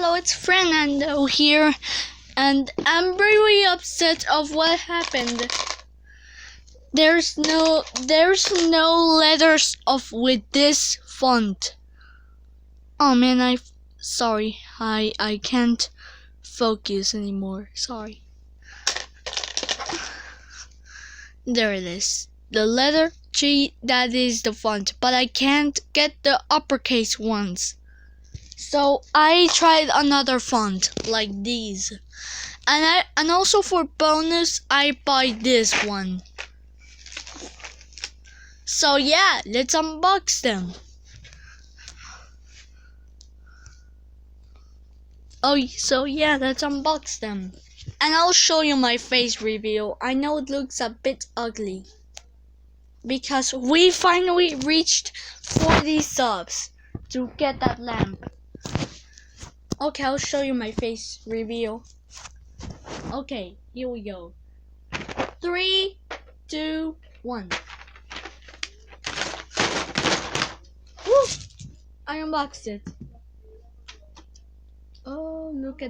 Hello, it's Fernando here, and I'm very upset of what happened. There's no letters of with this font. Oh man, sorry. I can't focus anymore. Sorry. There it is. The letter G, that is the font, but I can't get the uppercase ones. So I tried another font like these. And also for bonus I buy this one. So yeah, let's unbox them. So yeah, let's unbox them. And I'll show you my face reveal. I know it looks a bit ugly, because we finally reached 40 subs to get that lamp. Okay, I'll show you my face reveal. Okay, here we go. 3, 2, 1. Woo! I unboxed it. Oh, look at